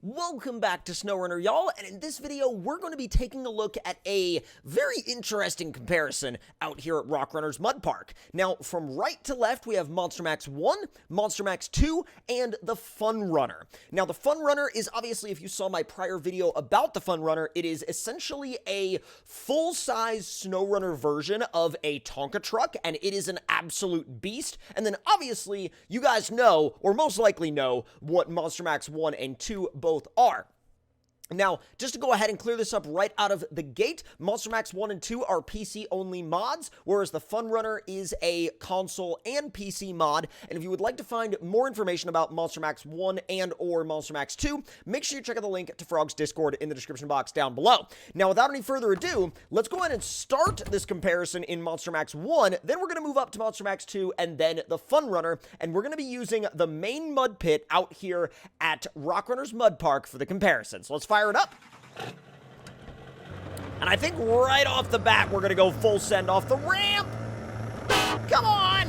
Welcome back to SnowRunner, y'all, and in this video, we're going to be taking a look at a very interesting comparison out here at Runner's Mud Park. Now, from right to left, we have Monstermax 1, Monstermax 2, and the FunRunner. Now, the FunRunner is obviously, if you saw my prior video about the FunRunner, it is essentially a full-size SnowRunner version of a Tonka truck, and it is an absolute beast. And then, obviously, you guys know, or most likely know, what Monstermax 1 and 2 both are. Now, just to go ahead and clear this up right out of the gate, Monstermax 1 and 2 are PC-only mods, whereas the FunRunner is a console and PC mod. And if you would like to find more information about Monstermax 1 and or Monstermax 2, make sure you check out the link to Frog's Discord in the description box down below. Now, without any further ado, let's go ahead and start this comparison in Monstermax 1, then we're going to move up to Monstermax 2, and then the FunRunner, and we're going to be using the main mud pit out here at Runner's Mud Park for the comparison. So let's fire it up. And I think right off the bat, we're going to go full send off the ramp. Come on.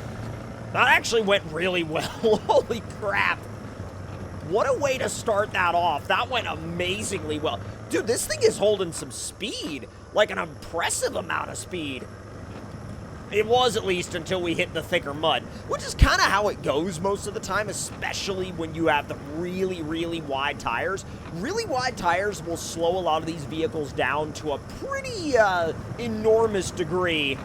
That actually went really well. Holy crap. What a way to start that off. That went amazingly well. Dude, this thing is holding some speed. Like an impressive amount of speed. It was, at least, until we hit the thicker mud, which is kind of how it goes most of the time, especially when you have the really, really wide tires. Really wide tires will slow a lot of these vehicles down to a pretty enormous degree.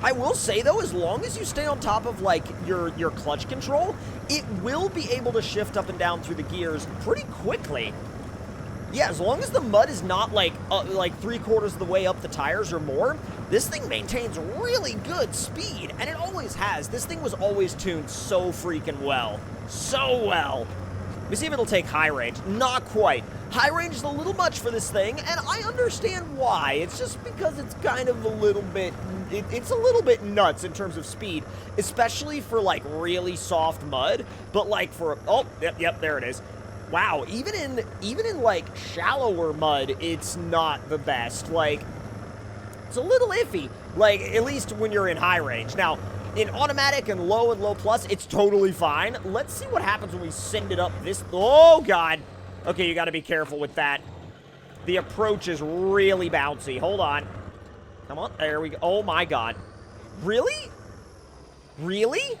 I will say, though, as long as you stay on top of, like, your clutch control, it will be able to shift up and down through the gears pretty quickly. Yeah, as long as the mud is not, like 3/4 of the way up the tires or more, this thing maintains really good speed, and it always has. This thing was always tuned so freaking well. So well. Let me see if it'll take high range. Not quite. High range is a little much for this thing, and I understand why. It's just because it's kind of a little bit, it's a little bit nuts in terms of speed, especially for, like, really soft mud, but, like, for, oh, yep, there it is. Wow, even in like shallower mud, it's not the best. Like, it's a little iffy. Like, at least when you're in high range. Now, in automatic and low plus, it's totally fine. Let's see what happens when we send it up this. Oh God. Okay, you got to be careful with that. The approach is really bouncy. Hold on. Come on. There we go. Oh my God. Really? Really?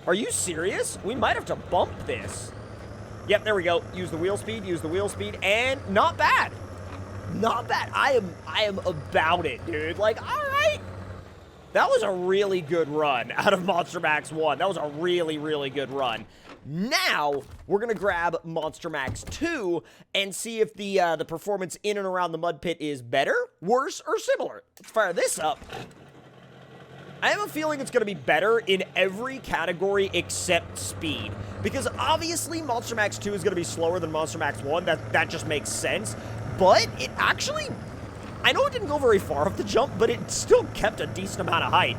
Are you serious? We might have to bump this. Yep, there we go. Use the wheel speed, and not bad. Not bad. I am about it, dude. Like, all right. That was a really good run out of Monstermax 1. That was a really, really good run. Now, we're going to grab Monstermax 2 and see if the performance in and around the mud pit is better, worse, or similar. Let's fire this up. I have a feeling it's going to be better in every category except speed. Because obviously Monstermax 2 is going to be slower than Monstermax 1. That just makes sense. But it actually, I know it didn't go very far off the jump, but it still kept a decent amount of height.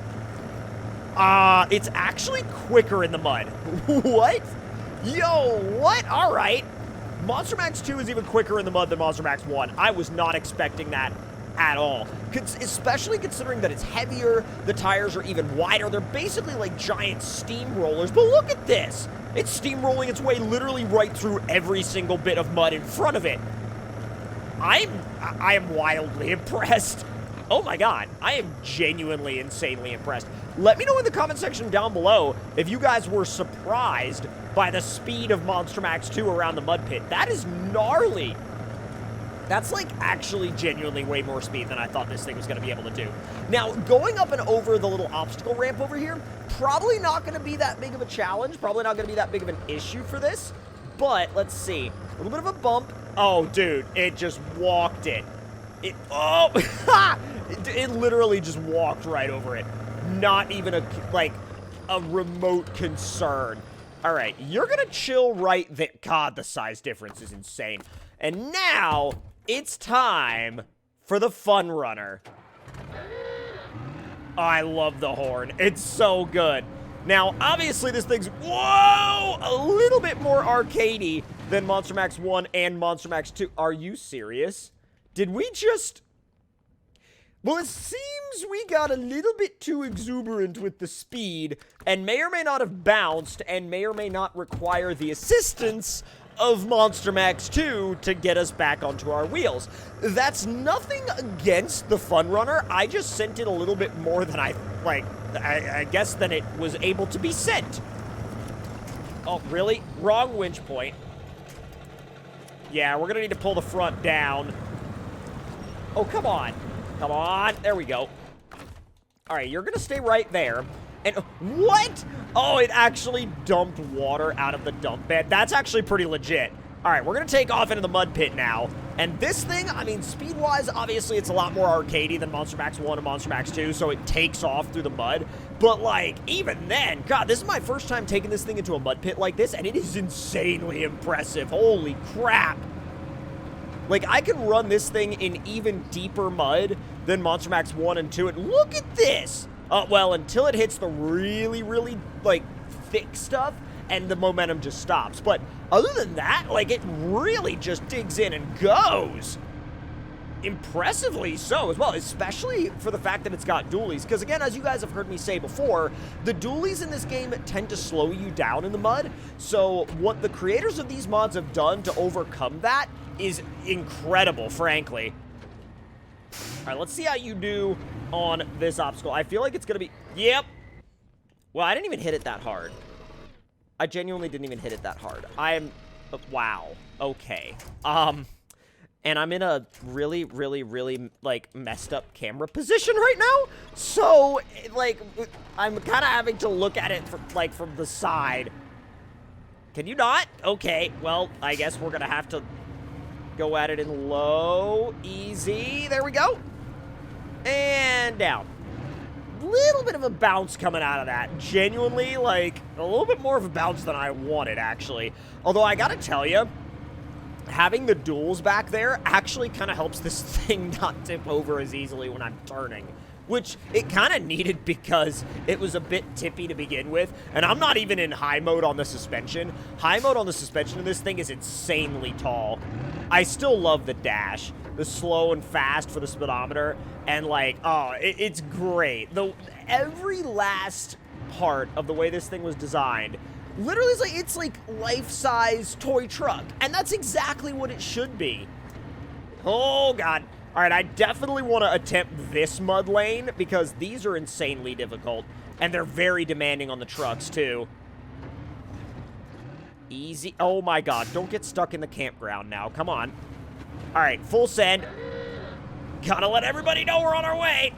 It's actually quicker in the mud. What? Yo, what? All right. Monstermax 2 is even quicker in the mud than Monstermax 1. I was not expecting that at all, especially considering that it's heavier, the tires are even wider, they're basically like giant steamrollers, but look at this, it's steamrolling its way literally right through every single bit of mud in front of it. I am wildly impressed. Oh my God, I am genuinely insanely impressed. Let me know in the comment section down below if you guys were surprised by the speed of Monstermax 2 around the mud pit. That is gnarly. That's, like, actually genuinely way more speed than I thought this thing was going to be able to do. Now, going up and over the little obstacle ramp over here, probably not going to be that big of a challenge. Probably not going to be that big of an issue for this. But, let's see. A little bit of a bump. Oh, dude, it just walked it. Oh! It literally just walked right over it. Not even a remote concern. All right, you're going to chill right there. God, the size difference is insane. And now, it's time for the FunRunner. Oh, I love the horn. It's so good. Now, obviously, this thing's, whoa, a little bit more arcadey than Monstermax 1 and Monstermax 2. Are you serious? Did we just... Well, it seems we got a little bit too exuberant with the speed and may or may not have bounced and may or may not require the assistance of MonsterMax 2 to get us back onto our wheels. That's nothing against the FunRunner. I just sent it a little bit more than I guess than it was able to be sent. Oh, really? Wrong winch point. Yeah, we're gonna need to pull the front down. Oh, come on. Come on. There we go. All right, you're gonna stay right there. And what? Oh, it actually dumped water out of the dump bed. That's actually pretty legit. All right, we're going to take off into the mud pit now. And this thing, I mean, speed-wise, obviously it's a lot more arcadey than MonsterMax 1 and MonsterMax 2, so it takes off through the mud. But, like, even then, God, this is my first time taking this thing into a mud pit like this, and it is insanely impressive. Holy crap. Like, I can run this thing in even deeper mud than MonsterMax 1 and 2, and look at this! Well, until it hits the really, really, like, thick stuff, and the momentum just stops. But other than that, like, it really just digs in and goes. Impressively so as well, especially for the fact that it's got dualies. Because, again, as you guys have heard me say before, the dualies in this game tend to slow you down in the mud. So what the creators of these mods have done to overcome that is incredible, frankly. All right, let's see how you do on this obstacle. I feel like it's going to be... Yep. Well, I didn't even hit it that hard. I genuinely didn't even hit it that hard. I am... Wow. Okay. And I'm in a really, really, really, like, messed up camera position right now. So, like, I'm kind of having to look at it, from the side. Can you not? Okay. Well, I guess we're going to have to go at it in low, easy. There we go. And down. Little bit of a bounce coming out of that. Genuinely, like, a little bit more of a bounce than I wanted, actually. Although, I gotta tell you, having the duals back there actually kind of helps this thing not tip over as easily when I'm turning. Which it kind of needed because it was a bit tippy to begin with. And I'm not even in high mode on the suspension. High mode on the suspension of this thing is insanely tall. I still love the dash. The slow and fast for the speedometer. And like, oh, it's great. Every last part of the way this thing was designed literally it's like life-size toy truck. And that's exactly what it should be. Oh, God. All right, I definitely want to attempt this mud lane because these are insanely difficult. And they're very demanding on the trucks, too. Easy. Oh, my God. Don't get stuck in the campground now. Come on. All right, full send. Gotta let everybody know we're on our way.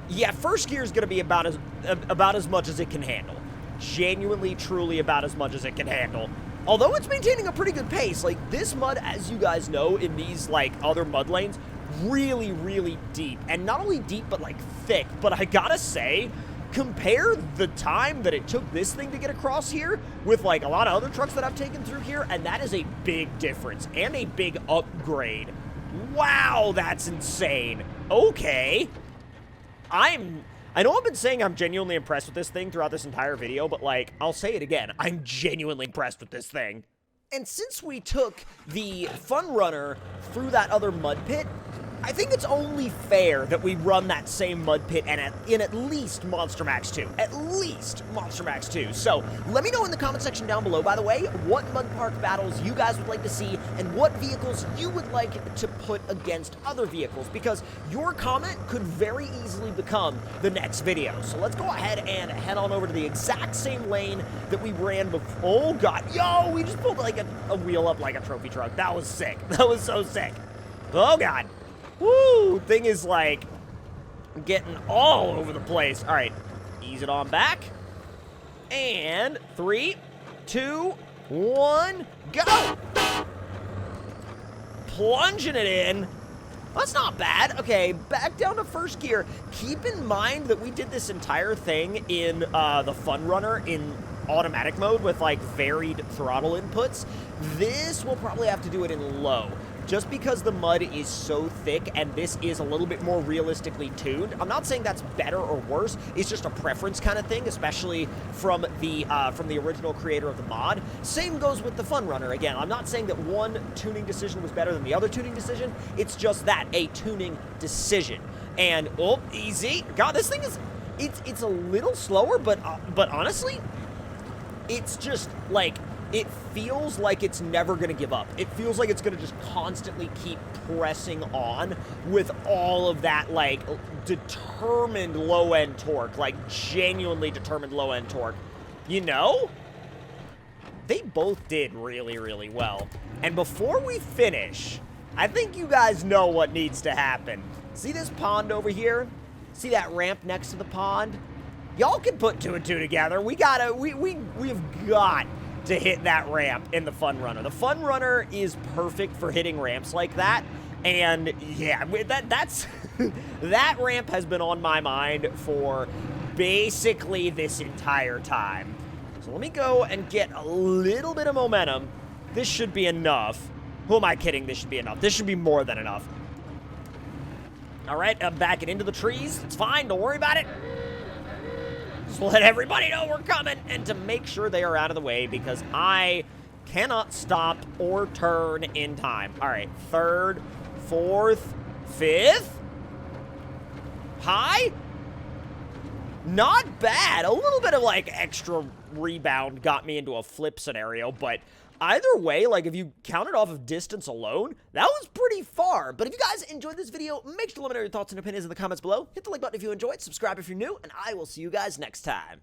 Yeah, first gear is going to be about as much as it can handle. Genuinely, truly about as much as it can handle. Although it's maintaining a pretty good pace, like, this mud, as you guys know, in these, like, other mud lanes, really, really deep. And not only deep, but, like, thick. But I gotta say, compare the time that it took this thing to get across here with, like, a lot of other trucks that I've taken through here, and that is a big difference and a big upgrade. Wow, that's insane. Okay. I know I've been saying I'm genuinely impressed with this thing throughout this entire video, but, like, I'll say it again. I'm genuinely impressed with this thing. And since we took the FunRunner through that other mud pit, I think it's only fair that we run that same mud pit in at least MonsterMax 2. At least MonsterMax 2. So, let me know in the comment section down below, by the way, what mud park battles you guys would like to see and what vehicles you would like to put against other vehicles, because your comment could very easily become the next video. So let's go ahead and head on over to the exact same lane that we ran before. Oh, God. Yo, we just pulled like a wheel up like a trophy truck. That was sick. That was so sick. Oh, God. Woo! Thing is, like, getting all over the place. All right. Ease it on back. And 3, 2, 1, go! Plunging it in. That's not bad. Okay, back down to first gear. Keep in mind that we did this entire thing in the FunRunner in automatic mode with, like, varied throttle inputs. This, we'll probably have to do it in low. Just because the mud is so thick and this is a little bit more realistically tuned. I'm not saying that's better or worse. It's just a preference kind of thing, especially from the original creator of the mod. Same goes with the FunRunner. Again, I'm not saying that one tuning decision was better than the other tuning decision. It's just that, a tuning decision. And, oh, easy. God, this thing is, it's a little slower, but honestly, it's just, like, it feels like it's never going to give up. It feels like it's going to just constantly keep pressing on with all of that, like, determined low-end torque, like, genuinely determined low-end torque. You know? They both did really, really well. And before we finish, I think you guys know what needs to happen. See this pond over here? See that ramp next to the pond? Y'all can put 2 and 2 together. We've got to hit that ramp in the FunRunner. The FunRunner is perfect for hitting ramps like that. And yeah, that's that ramp has been on my mind for basically this entire time. So let me go and get a little bit of momentum. This should be enough. Who am I kidding? This should be enough. This should be more than enough. All right, I'm backing into the trees. It's fine. Don't worry about it. Just let everybody know we're coming, and to make sure they are out of the way because I cannot stop or turn in time. All right, 3rd, 4th, 5th. High. Not bad. A little bit of, like, extra rebound got me into a flip scenario, but either way, like, if you count it off of distance alone, that was pretty far. But if you guys enjoyed this video, make sure to let me know your thoughts and opinions in the comments below. Hit the like button if you enjoyed, subscribe if you're new, and I will see you guys next time.